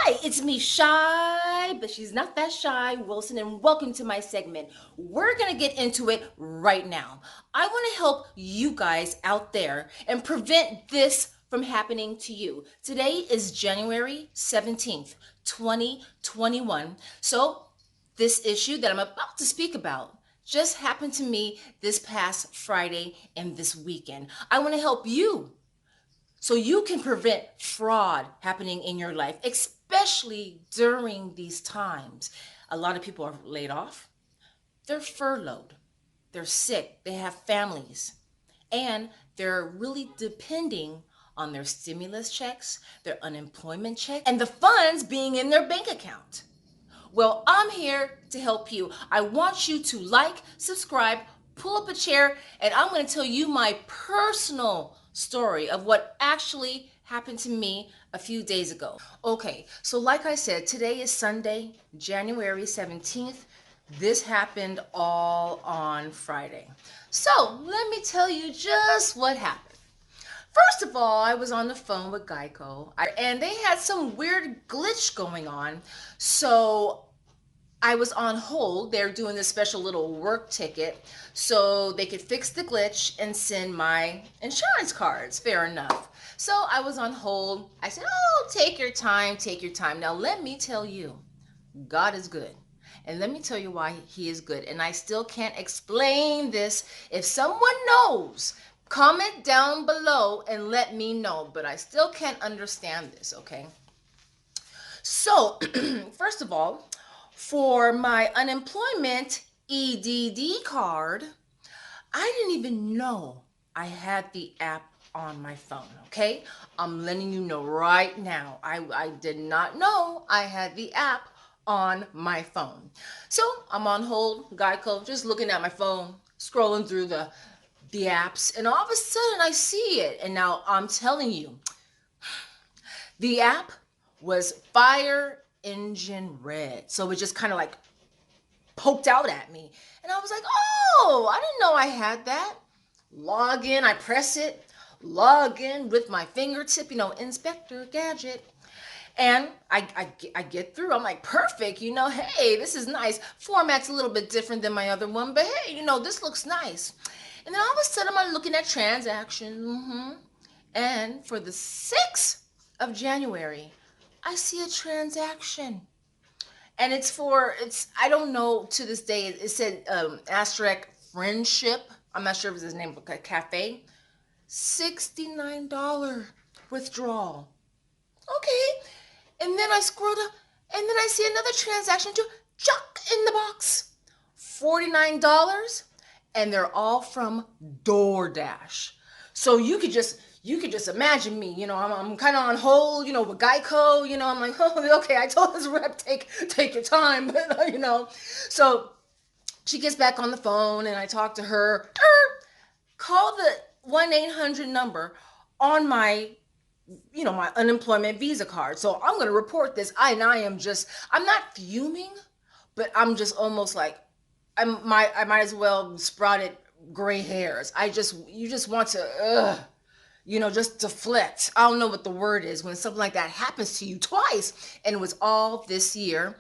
Hi, it's me, Shy, but she's not that shy, Wilson, and welcome to my segment. We're gonna get into it right now. I wanna help you guys out there and prevent this from happening to you. Today is January 17th, 2021. So, this issue that I'm about to speak about just happened to me this past Friday and this weekend. I wanna help you so you can prevent fraud happening in your life, especially during these times. A lot of people are laid off, they're furloughed, they're sick, they have families, and they're really depending on their stimulus checks, their unemployment checks, and the funds being in their bank account. Well, I'm here to help you. I want you to like, subscribe, pull up a chair, and I'm going to tell you my personal story of what actually happened to me a few days ago. Okay, so like I said, today is Sunday, January 17th. This happened all on Friday. So let me tell you just what happened. First of all, I was on the phone with Geico, and they had some weird glitch going on. So I was on hold. They're doing this special little work ticket so they could fix the glitch and send my insurance cards. Fair enough. So I was on hold. I said, "Oh, take your time, take your time." Now, let me tell you, God is good. And let me tell you why He is good. And I still can't explain this. If someone knows, comment down below and let me know. But I still can't understand this, okay? So, first of all, for my unemployment EDD card, I didn't even know I had the app on my phone, okay? I'm letting you know right now. I did not know I had the app on my phone. So I'm on hold, Geico, just looking at my phone, scrolling through the apps, and all of a sudden I see it. And now I'm telling you, the app was fire engine red. So it just kind of like poked out at me. And I was like, oh, I didn't know I had that. Log in, I press it, log in with my fingertip, Inspector Gadget. And I get through. I'm like, perfect, hey, this is nice. Format's a little bit different than my other one, but hey, this looks nice. And then all of a sudden, I'm looking at transactions. And for the 6th of January, I see a transaction. And I don't know to this day, it said asterisk friendship. I'm not sure if it's his name, but a cafe. $69 withdrawal. Okay. And then I scrolled up and then I see another transaction too. Chuck in the box. $49. And they're all from Doordash. So you could just imagine me, I'm kind of on hold, with Geico, I'm like, oh, okay, I told this rep, take your time, but. So she gets back on the phone and I talk to her, call the 1-800 number on my unemployment visa card. So I'm going to report this. I'm not fuming, but I'm just almost like, I might as well sprouted gray hairs. You just want to, just deflect. I don't know what the word is when something like that happens to you twice. And it was all this year.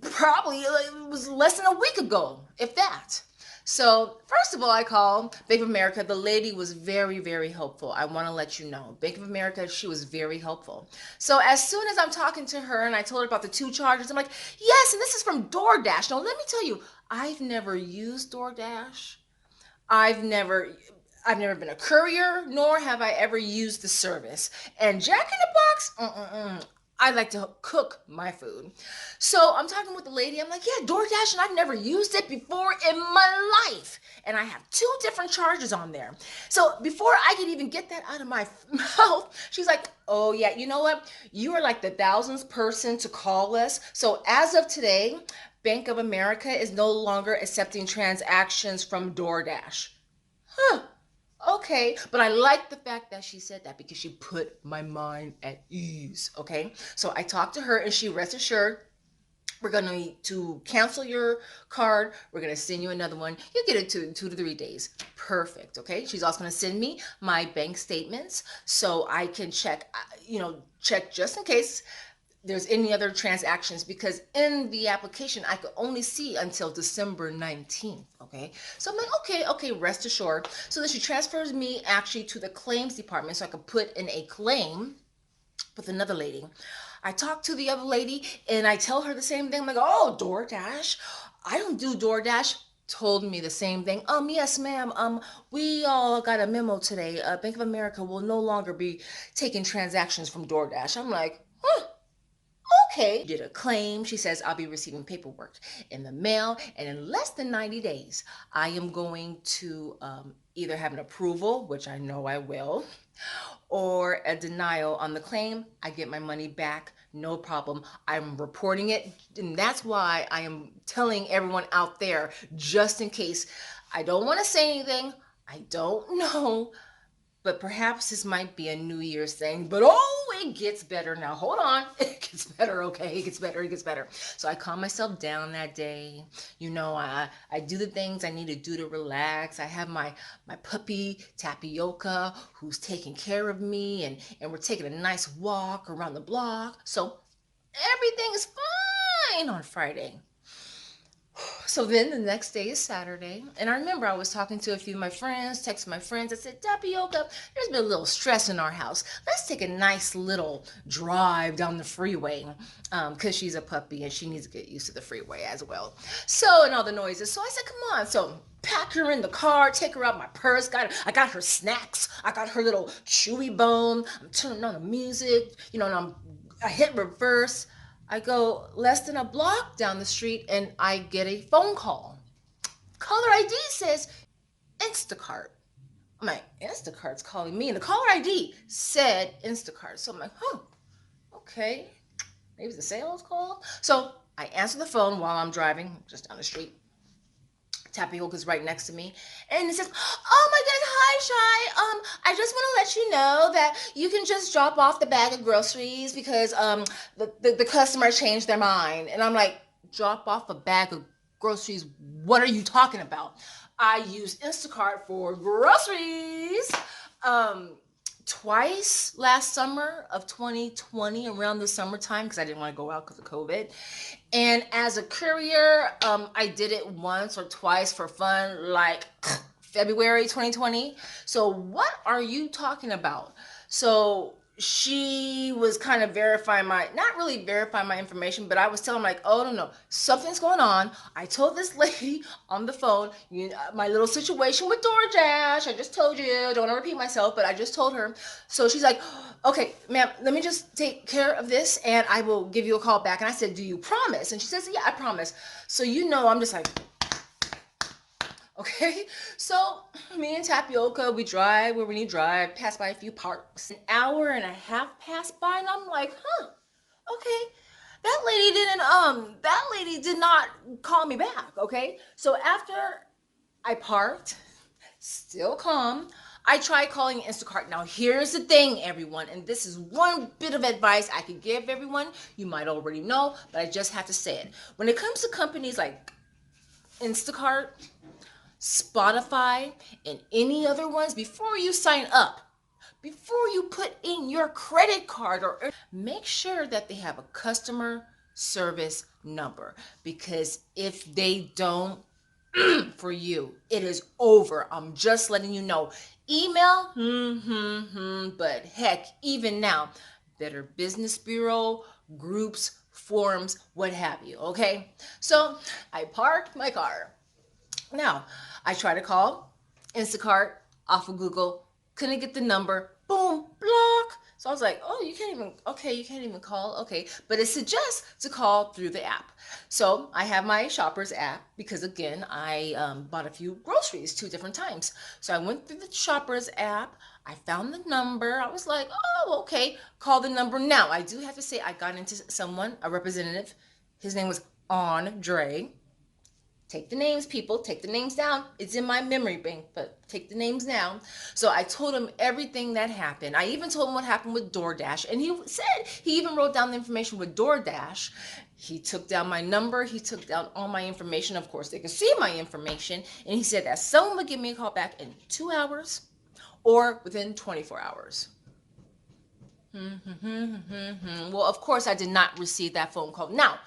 Probably it was less than a week ago, if that. So first of all, I called Bank of America. The lady was very, very helpful. I want to let you know. Bank of America, she was very helpful. So as soon as I'm talking to her and I told her about the 2 charges, I'm like, yes, and this is from Doordash. Now let me tell you, I've never used Doordash. I've never I've never been a courier, nor have I ever used the service. And Jack in the Box, I like to cook my food. So I'm talking with the lady. I'm like, yeah, DoorDash, and I've never used it before in my life. And I have 2 different charges on there. So before I could even get that out of my mouth, she's like, oh, yeah, you know what? You are like the 1000th person to call us. So as of today, Bank of America is no longer accepting transactions from DoorDash. Huh. Okay, but I like the fact that she said that because she put my mind at ease. Okay, so I talked to her and she rest assured we're going to need to cancel your card. We're going to send you another one. You get it in 2 to 3 days. Perfect. Okay. She's also going to send me my bank statements so I can check just in case there's any other transactions, because in the application I could only see until December 19th. Okay, so I'm like, okay, rest assured. So then she transfers me actually to the claims department so I could put in a claim with another lady. I talk to the other lady and I tell her the same thing. I'm like, oh, DoorDash. I don't do DoorDash. Told me the same thing. Yes, ma'am. We all got a memo today. Bank of America will no longer be taking transactions from DoorDash. I'm like, huh, okay. Did a claim. She says I'll be receiving paperwork in the mail, and in less than 90 days, I am going to either have an approval, which I know I will, or a denial on the claim. I get my money back, no problem. I'm reporting it, and that's why I am telling everyone out there, just in case. I don't want to say anything. I don't know, but perhaps this might be a New Year's thing. But oh, it gets better now. Hold on. It gets better, okay? It gets better, it gets better. So I calm myself down that day. I do the things I need to do to relax. I have my puppy Tapioca, who's taking care of me, and we're taking a nice walk around the block. So everything is fine on Friday. So then the next day is Saturday, and I remember I was talking to a few of my friends, texting my friends. I said, Tapioca, there's been a little stress in our house. Let's take a nice little drive down the freeway, because she's a puppy and she needs to get used to the freeway as well. So, and all the noises. So I said, come on. So pack her in the car, take her out my purse. I got her snacks. I got her little chewy bone. I'm turning on the music, and I hit reverse. I go less than a block down the street and I get a phone call. Caller ID says Instacart. I'm like, Instacart's calling me. And the caller ID said Instacart. So I'm like, huh, okay. Maybe it's a sales call. So I answer the phone while I'm driving just down the street. Tapioca's right next to me, and it says, "Oh my God, hi Shy. I just want to let you know that you can just drop off the bag of groceries because the customer changed their mind." And I'm like, "Drop off a bag of groceries? What are you talking about? I use Instacart for groceries." Um, Twice last summer of 2020, around the summertime, because I didn't want to go out because of COVID. And as a courier, I did it once or twice for fun, like February 2020. So what are you talking about? So she was kind of verifying not really verifying my information, but I was telling her, like, oh, no, something's going on. I told this lady on the phone, my little situation with DoorDash. I just told you, don't want to repeat myself, but I just told her. So she's like, okay, ma'am, let me just take care of this and I will give you a call back. And I said, do you promise? And she says, yeah, I promise. So, I'm just like, okay, so me and Tapioca, we drive where we need to drive, pass by a few parks. An hour and a half passed by, and I'm like, huh, okay. That lady did not call me back, okay? So after I parked, still calm, I tried calling Instacart. Now, here's the thing, everyone, and this is one bit of advice I could give everyone. You might already know, but I just have to say it. When it comes to companies like Instacart, Spotify, and any other ones, before you sign up, before you put in your credit card, or make sure that they have a customer service number, because if they don't, for you, it is over. I'm just letting you know. Email, but heck, even now, Better Business Bureau, groups, forums, what have you, okay? So I parked my car. Now, I try to call Instacart off of Google, couldn't get the number, boom, block. So I was like, oh, you can't even call, okay. But it suggests to call through the app. So I have my Shoppers app because, again, I bought a few groceries 2 different times. So I went through the Shoppers app, I found the number, I was like, oh, okay, call the number. Now, I do have to say I got into a representative, his name was Andre. Take the names, people. Take the names down. It's in my memory bank, but take the names down. So I told him everything that happened. I even told him what happened with DoorDash. And he said he even wrote down the information with DoorDash. He took down my number. He took down all my information. Of course, they could see my information. And he said that someone would give me a call back in 2 hours or within 24 hours. Well, of course, I did not receive that phone call. Now,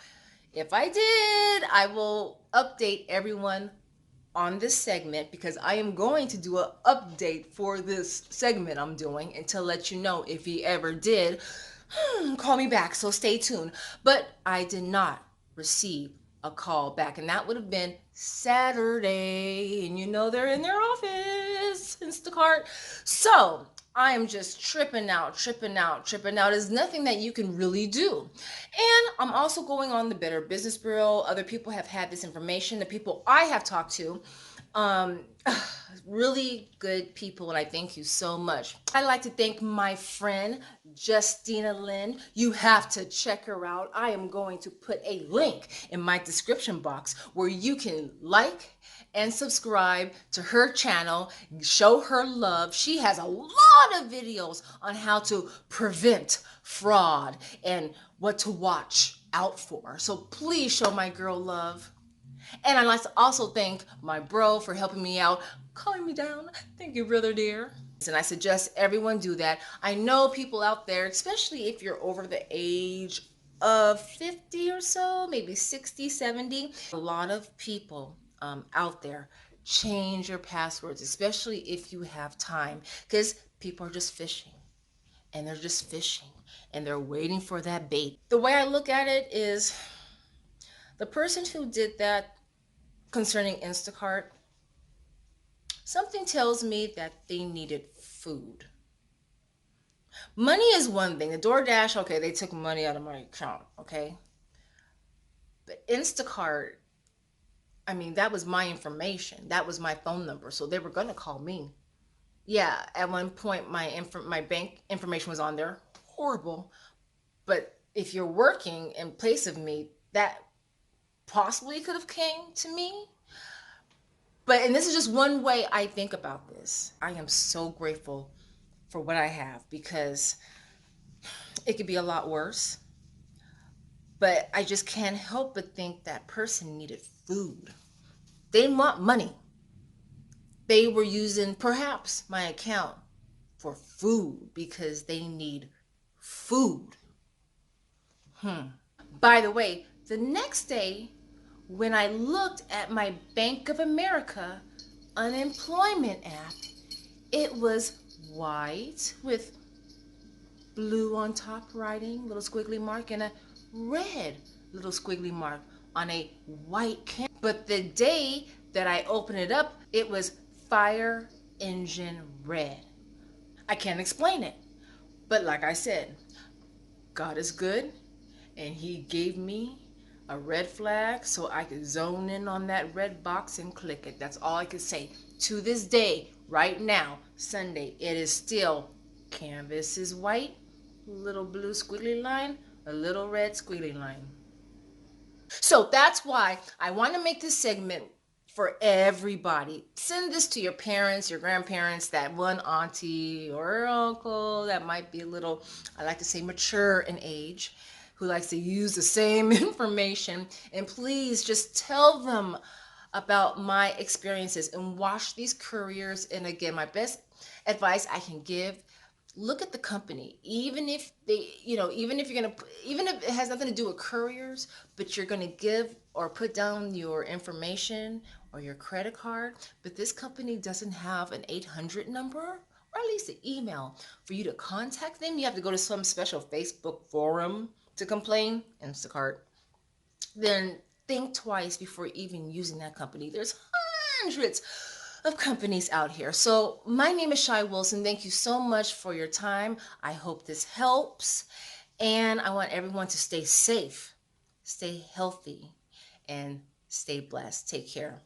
if I did, I will update everyone on this segment because I am going to do an update for this segment I'm doing and to let you know if he ever did call me back. So stay tuned. But I did not receive a call back, and that would have been Saturday. And you know they're in their office, Instacart. So I am just tripping out, tripping out, tripping out. There's nothing that you can really do. And I'm also going on the Better Business Bureau. Other people have had this information. The people I have talked to, um, really good people, and I thank you so much. I'd like to thank my friend Justina Lynn. You have to check her out. I am going to put a link in my description box where you can like and subscribe to her channel, show her love. She has a lot of videos on how to prevent fraud and what to watch out for. So please show my girl love. And I'd like to also thank my bro for helping me out, calling me down. Thank you, brother dear. And I suggest everyone do that. I know people out there, especially if you're over the age of 50 or so, maybe 60, 70. A lot of people out there change your passwords, especially if you have time, because people are just fishing and they're just fishing and they're waiting for that bait. The way I look at it is the person who did that concerning Instacart, something tells me that they needed food. Money is one thing. The Doordash, okay, they took money out of my account, okay? But Instacart, I mean, that was my information. That was my phone number. So they were going to call me. Yeah, at one point my bank information was on there. Horrible. But if you're working in place of me, that possibly could have came to me. But, and this is just one way I think about this. I am so grateful for what I have because it could be a lot worse. But I just can't help but think that person needed food. They didn't want money. They were using perhaps my account for food because they need food. By the way, the next day when I looked at my Bank of America unemployment app, it was white with blue on top writing, little squiggly mark, and a red little squiggly mark on a white can. But the day that I opened it up, it was fire engine red. I can't explain it. But like I said, God is good, and He gave me a red flag so I could zone in on that red box and click it. That's all I could say. To this day, right now, Sunday, it is still canvas is white, little blue squiggly line, a little red squiggly line. So that's why I want to make this segment for everybody. Send this to your parents, your grandparents, that one auntie or uncle that might be a little, I like to say, mature in age, who likes to use the same information. And please just tell them about my experiences and watch these careers. And again, my best advice I can give, look at the company. Even if they, even if you're going to, even if it has nothing to do with couriers, but you're going to give or put down your information or your credit card, but this company doesn't have an 800 number or at least an email for you to contact them. You have to go to some special Facebook forum to complain, Instacart. Then think twice before even using that company. There's hundreds of companies out here. So my name is Shy Wilson. Thank you so much for your time. I hope this helps. And I want everyone to stay safe, stay healthy, and stay blessed. Take care.